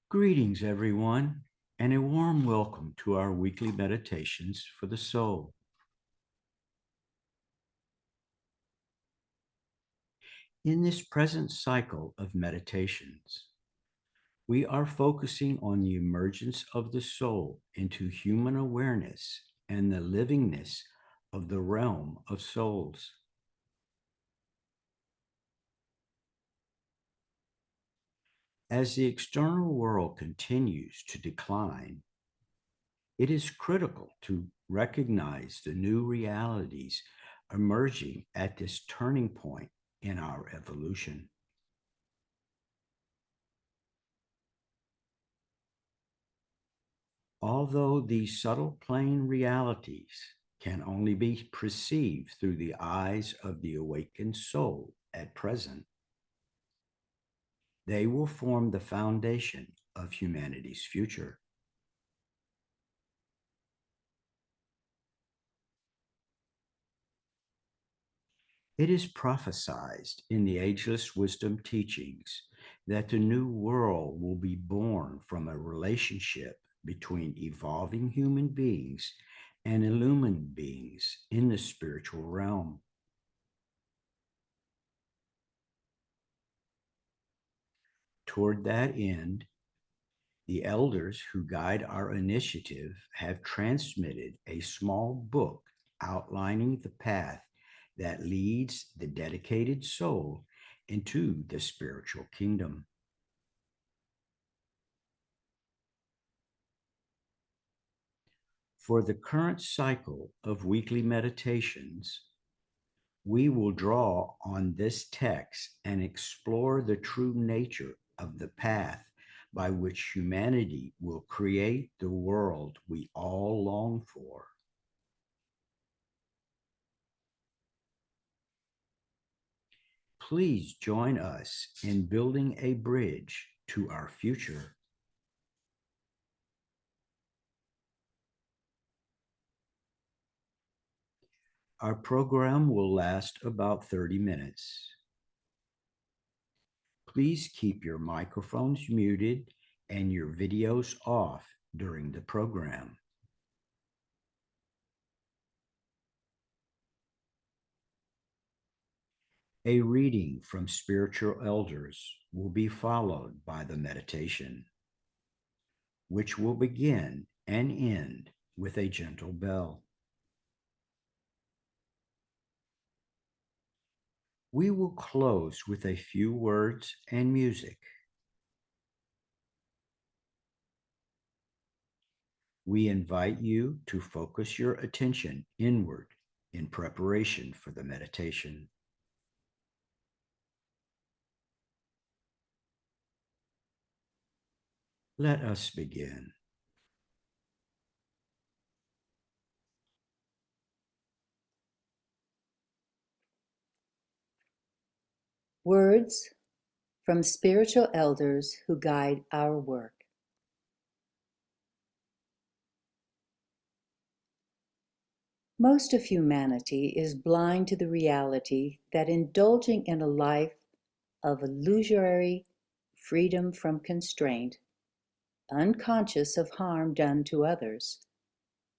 Greetings, everyone, and a warm welcome to our weekly meditations for the soul. In this present cycle of meditations, we are focusing on the emergence of the soul into human awareness and the livingness of the realm of souls. As the external world continues to decline, it is critical to recognize the new realities emerging at this turning point in our evolution. Although these subtle plane realities can only be perceived through the eyes of the awakened soul at present, they will form the foundation of humanity's future. It is prophesied in the ageless wisdom teachings that the new world will be born from a relationship between evolving human beings and illumined beings in the spiritual realm. Toward that end, the elders who guide our initiative have transmitted a small book outlining the path that leads the dedicated soul into the spiritual kingdom. For the current cycle of weekly meditations, we will draw on this text and explore the true nature of the path by which humanity will create the world we all long for. Please join us in building a bridge to our future. Our program will last about 30 minutes. Please keep your microphones muted and your videos off during the program. A reading from spiritual elders will be followed by the meditation, which will begin and end with a gentle bell. We will close with a few words and music. We invite you to focus your attention inward in preparation for the meditation. Let us begin. Words from spiritual elders who guide our work. Most of humanity is blind to the reality that indulging in a life of illusory freedom from constraint, unconscious of harm done to others,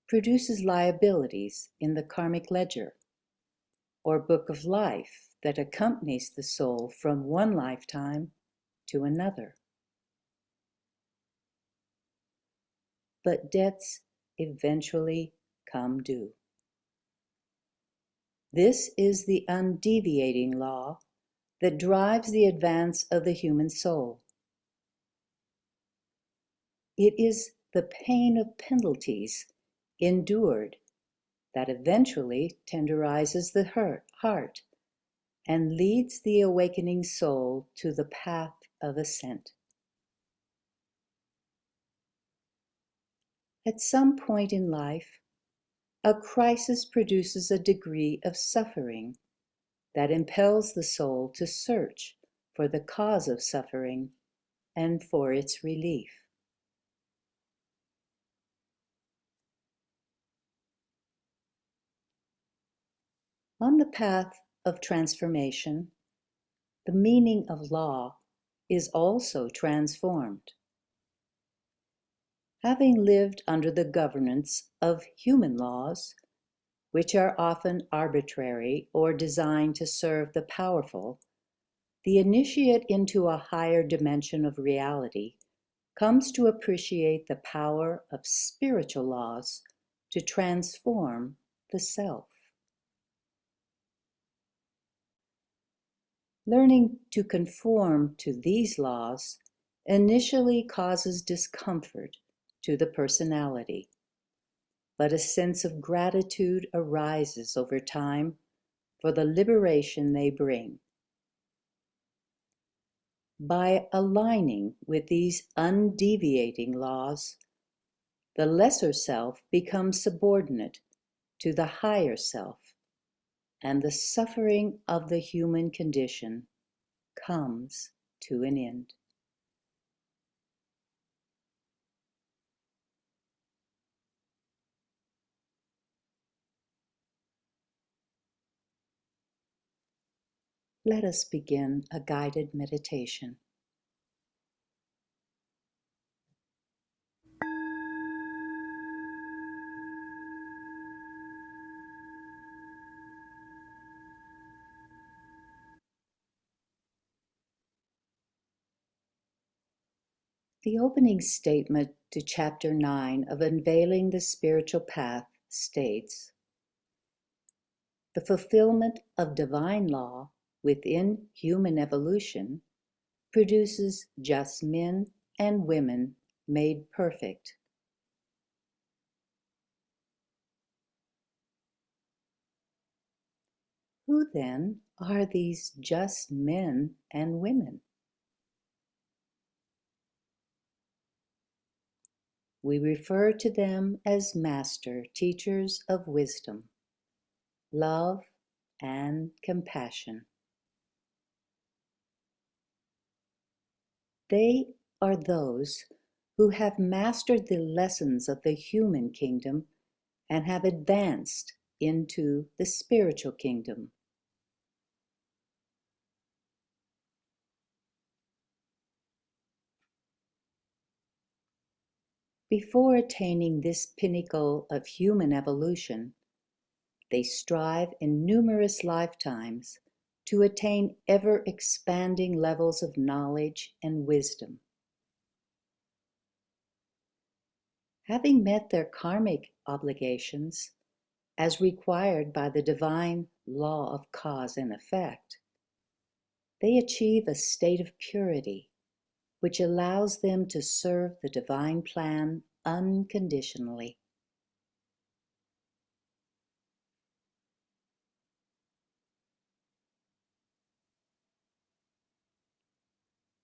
produces liabilities in the karmic ledger, or book of life that accompanies the soul from one lifetime to another. But debts eventually come due. This is the undeviating law that drives the advance of the human soul. It is the pain of penalties endured that eventually tenderizes the heart and leads the awakening soul to the path of ascent. At some point in life, a crisis produces a degree of suffering that impels the soul to search for the cause of suffering and for its relief. On the path of transformation, the meaning of law is also transformed. Having lived under the governance of human laws, which are often arbitrary or designed to serve the powerful, the initiate into a higher dimension of reality comes to appreciate the power of spiritual laws to transform the self. Learning to conform to these laws initially causes discomfort to the personality, but a sense of gratitude arises over time for the liberation they bring. By aligning with these undeviating laws, the lesser self becomes subordinate to the higher self, and the suffering of the human condition comes to an end. Let us begin a guided meditation. The opening statement to Chapter 9 of Unveiling the Spiritual Path states, "The fulfillment of divine law within human evolution produces just men and women made perfect." Who then are these just men and women? We refer to them as master teachers of wisdom, love, and compassion. They are those who have mastered the lessons of the human kingdom and have advanced into the spiritual kingdom. Before attaining this pinnacle of human evolution, they strive in numerous lifetimes to attain ever-expanding levels of knowledge and wisdom. Having met their karmic obligations, as required by the divine law of cause and effect, they achieve a state of purity, which allows them to serve the divine plan unconditionally.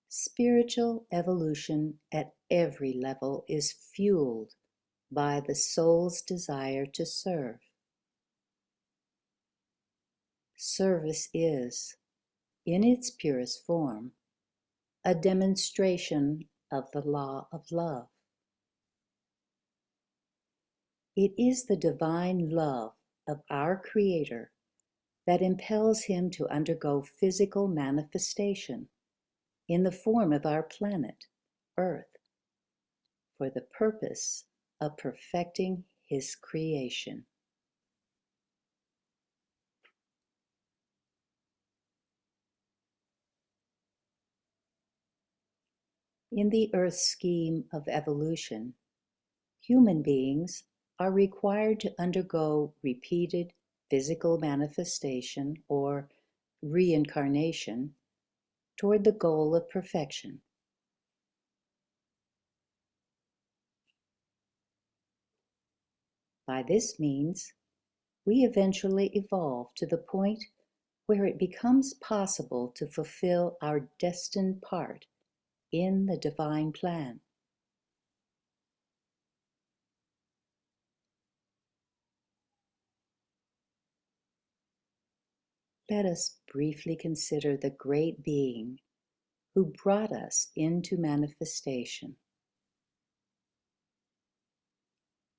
Spiritual evolution at every level is fueled by the soul's desire to serve. Service is, in its purest form, a demonstration of the law of love. It is the divine love of our Creator that impels him to undergo physical manifestation in the form of our planet, Earth, for the purpose of perfecting his creation. In the Earth scheme of evolution, human beings are required to undergo repeated physical manifestation or reincarnation toward the goal of perfection. By this means, we eventually evolve to the point where it becomes possible to fulfill our destined part in the divine plan. Let us briefly consider the great being who brought us into manifestation.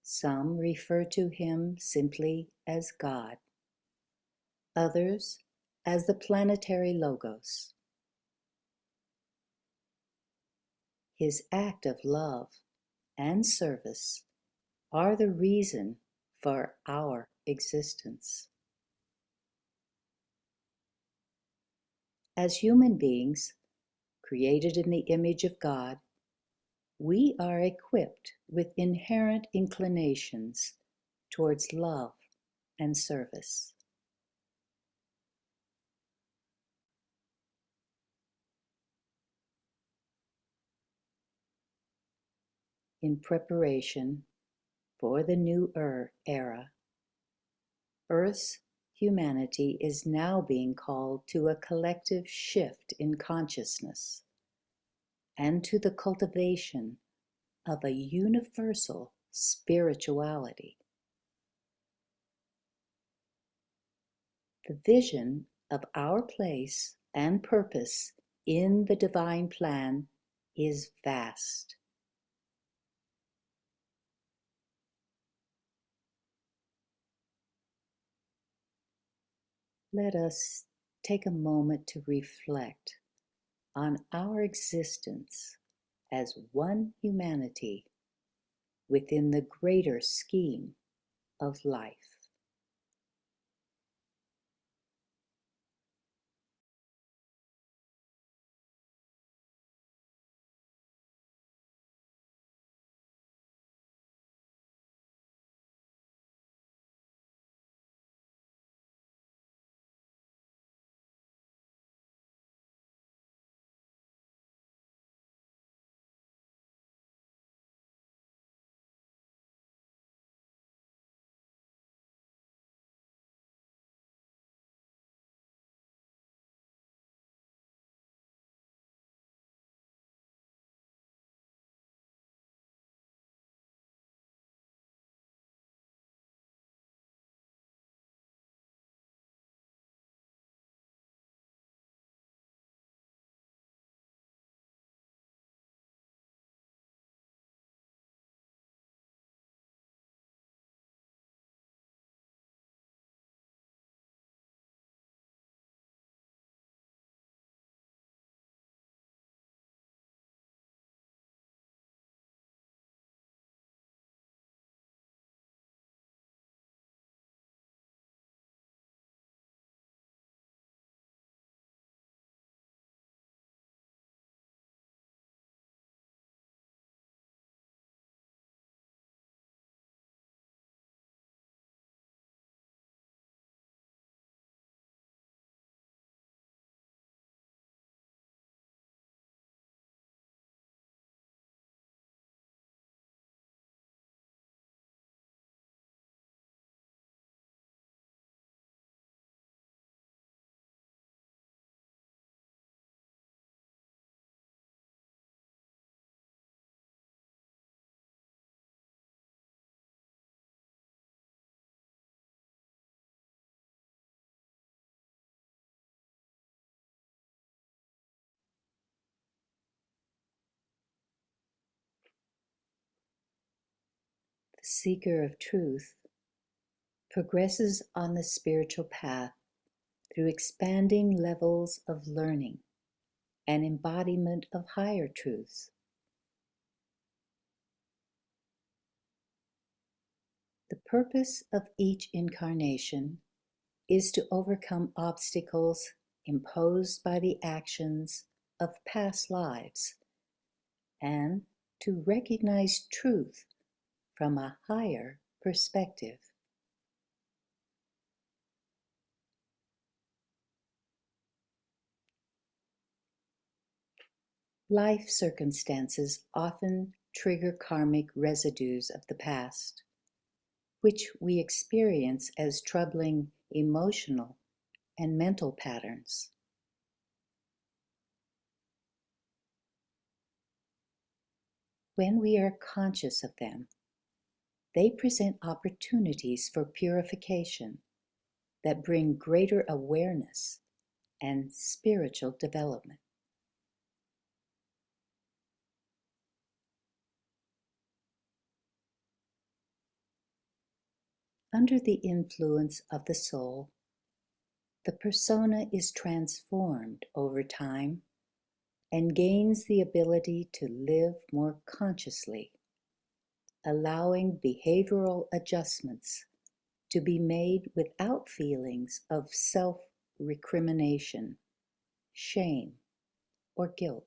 Some refer to him simply as God, others as the planetary Logos. His act of love and service are the reason for our existence. As human beings, created in the image of God, we are equipped with inherent inclinations towards love and service. in preparation for the new era, Earth's humanity is now being called to a collective shift in consciousness and to the cultivation of a universal spirituality. The vision of our place and purpose in the divine plan is vast. Let us take a moment to reflect on our existence as one humanity within the greater scheme of life. The seeker of truth progresses on the spiritual path through expanding levels of learning and embodiment of higher truths. The purpose of each incarnation is to overcome obstacles imposed by the actions of past lives and to recognize truth from a higher perspective. Life circumstances often trigger karmic residues of the past, which we experience as troubling emotional and mental patterns. When we are conscious of them, they present opportunities for purification that bring greater awareness and spiritual development. Under the influence of the soul, the persona is transformed over time and gains the ability to live more consciously, allowing behavioral adjustments to be made without feelings of self-recrimination, shame, or guilt.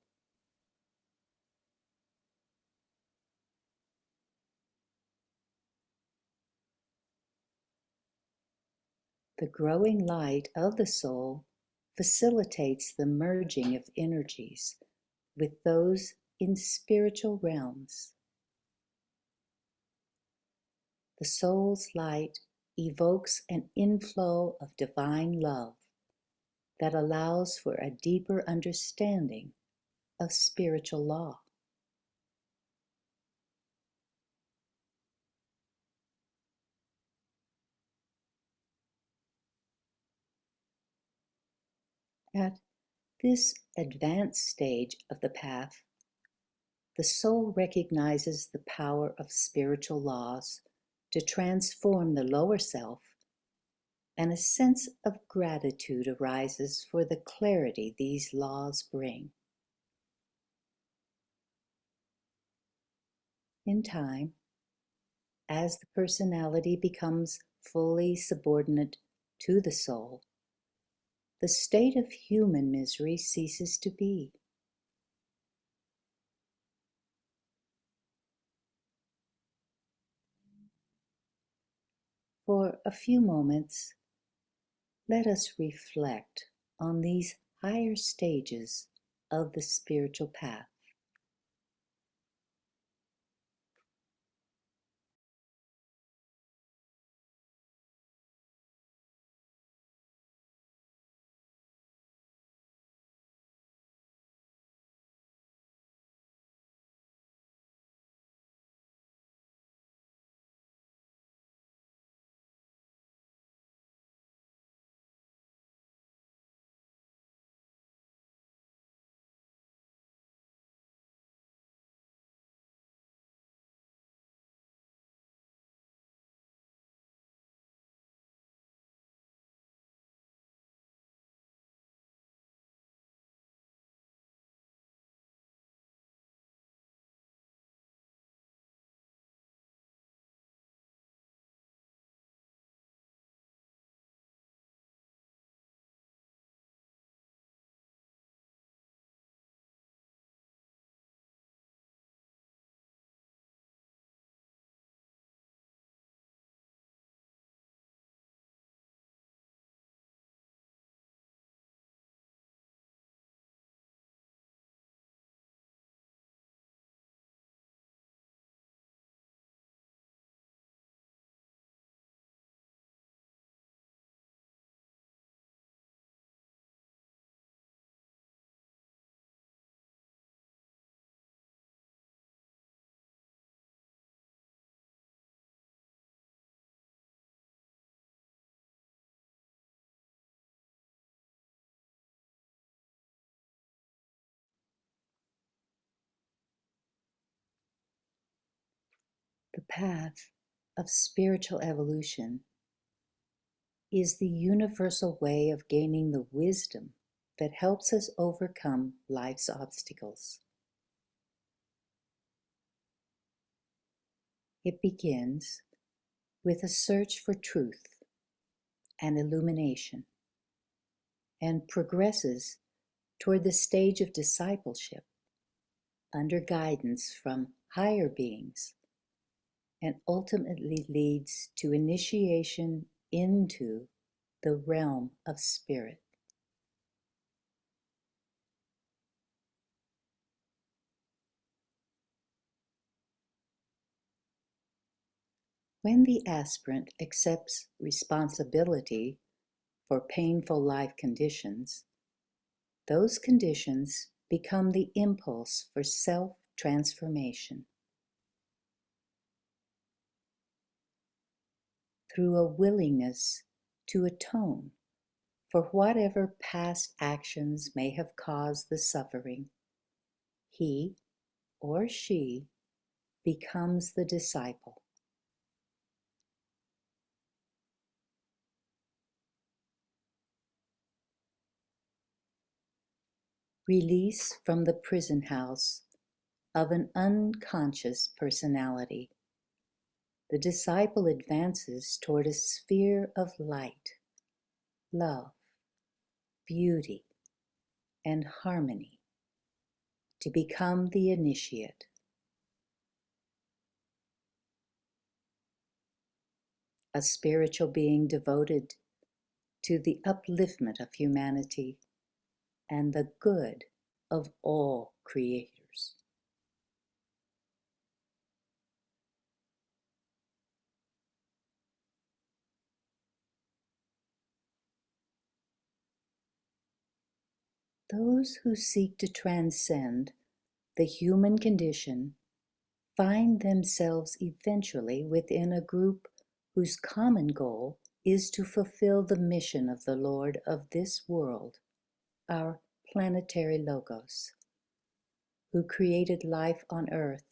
The growing light of the soul facilitates the merging of energies with those in spiritual realms, The soul's light evokes an inflow of divine love that allows for a deeper understanding of spiritual law. At this advanced stage of the path, the soul recognizes the power of spiritual laws to transform the lower self, and a sense of gratitude arises for the clarity these laws bring. In time, as the personality becomes fully subordinate to the soul, the state of human misery ceases to be. For a few moments, let us reflect on these higher stages of the spiritual path. The path of spiritual evolution is the universal way of gaining the wisdom that helps us overcome life's obstacles. It begins with a search for truth and illumination, and progresses toward the stage of discipleship under guidance from higher beings, and ultimately leads to initiation into the realm of spirit. When the aspirant accepts responsibility for painful life conditions, those conditions become the impulse for self-transformation. Through a willingness to atone for whatever past actions may have caused the suffering, he or she becomes the disciple. Release from the prison house of an unconscious personality, the disciple advances toward a sphere of light, love, beauty, and harmony to become the initiate. A spiritual being devoted to the upliftment of humanity and the good of all creators. Those who seek to transcend the human condition find themselves eventually within a group whose common goal is to fulfill the mission of the Lord of this world, our planetary Logos, who created life on Earth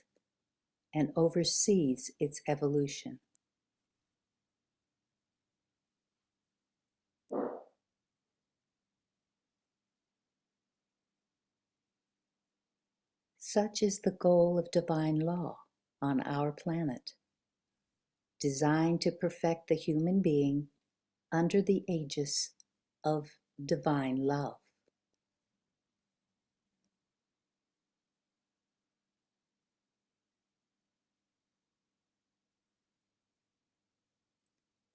and oversees its evolution. Such is the goal of divine law on our planet, designed to perfect the human being under the aegis of divine love.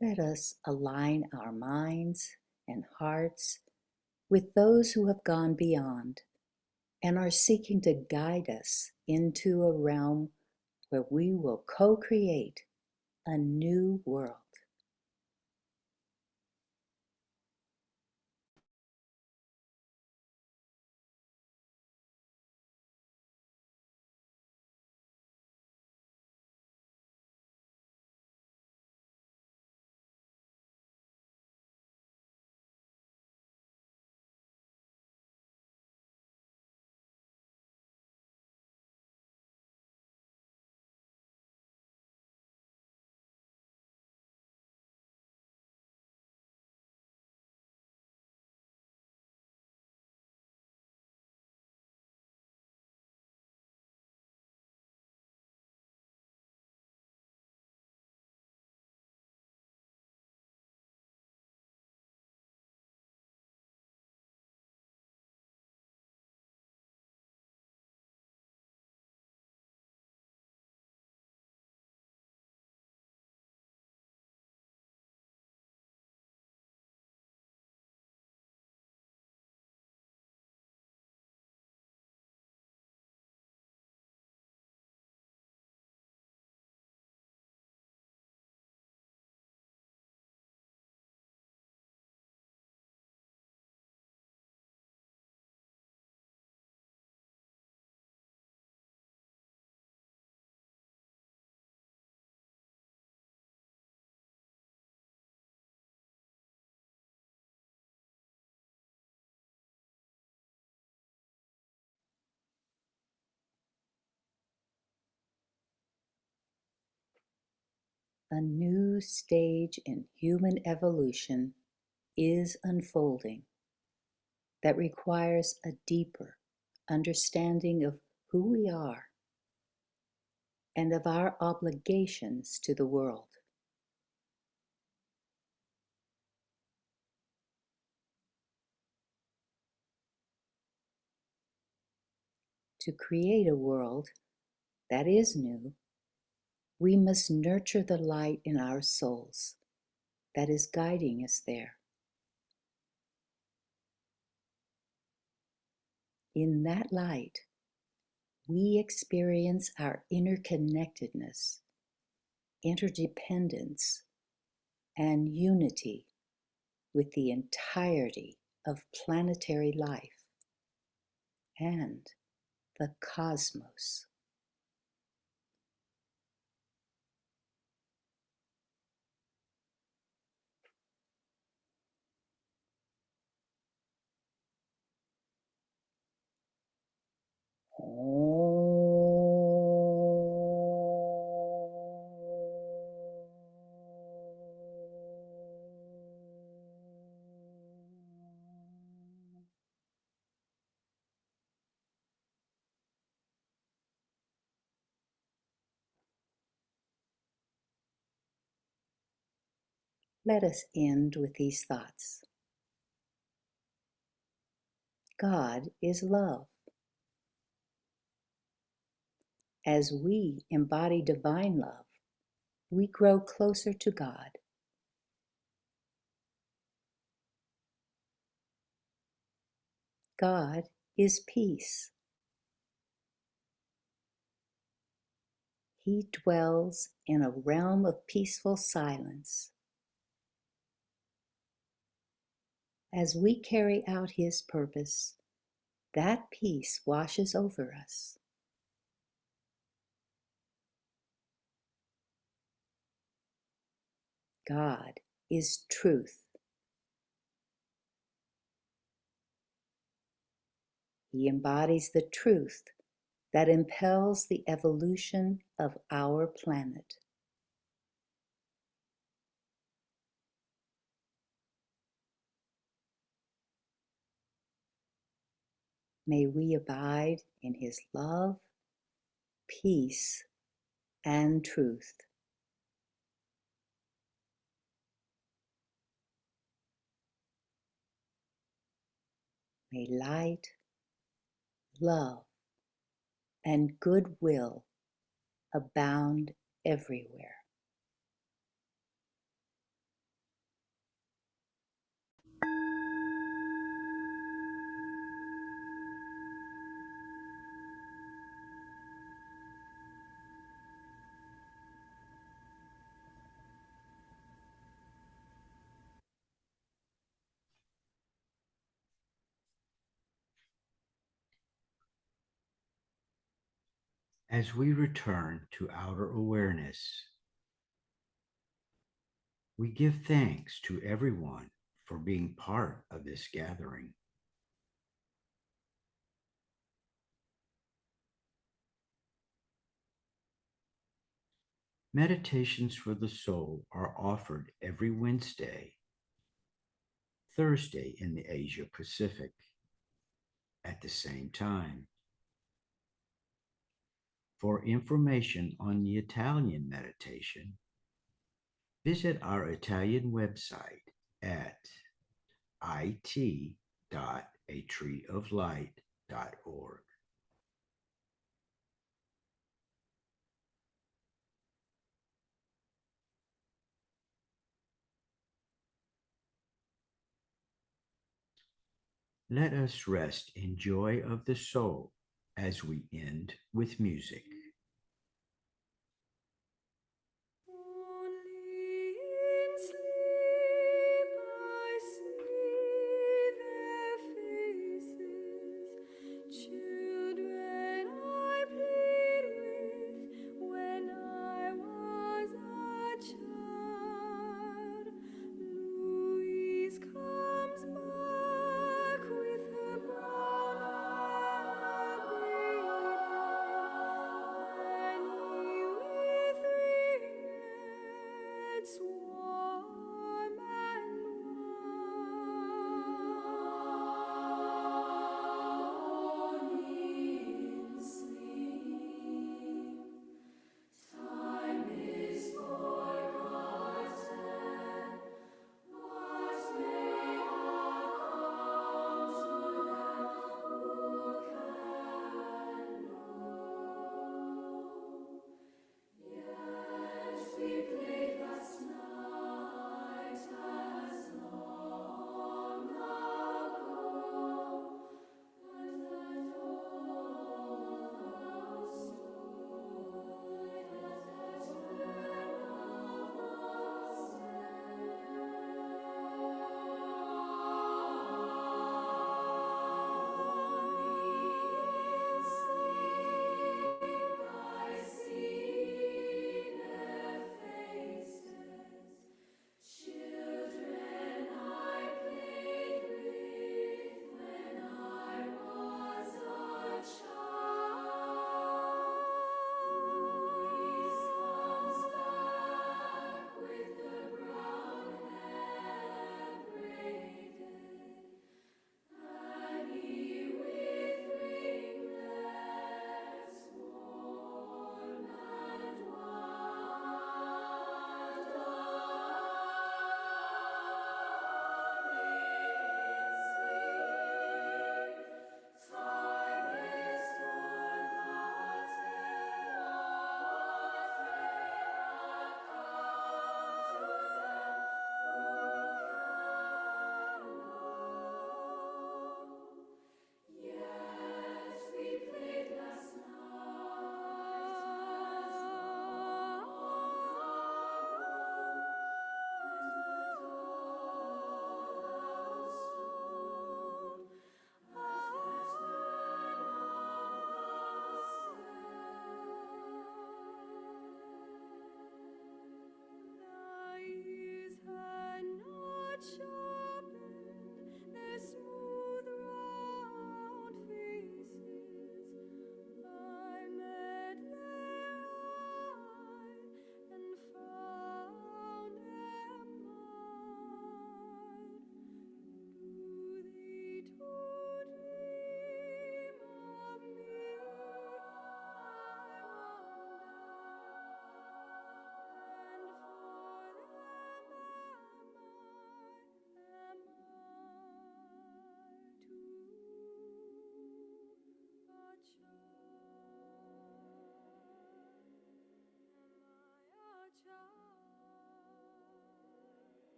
Let us align our minds and hearts with those who have gone beyond and are seeking to guide us into a realm where we will co-create a new world. A new stage in human evolution is unfolding that requires a deeper understanding of who we are and of our obligations to the world. To create a world that is new, we must nurture the light in our souls that is guiding us there. In that light, we experience our interconnectedness, interdependence, and unity with the entirety of planetary life and the cosmos. Let us end with these thoughts. God is love. As we embody divine love, we grow closer to God. God is peace. He dwells in a realm of peaceful silence. As we carry out His purpose, that peace washes over us. God is truth. He embodies the truth that impels the evolution of our planet. May we abide in his love, peace, and truth. May light, love, and goodwill abound everywhere. As we return to outer awareness, we give thanks to everyone for being part of this gathering. Meditations for the soul are offered every Wednesday, Thursday in the Asia Pacific at the same time. For information on the Italian meditation, visit our Italian website at it.atreeoflight.org. Let us rest in joy of the soul as we end with music.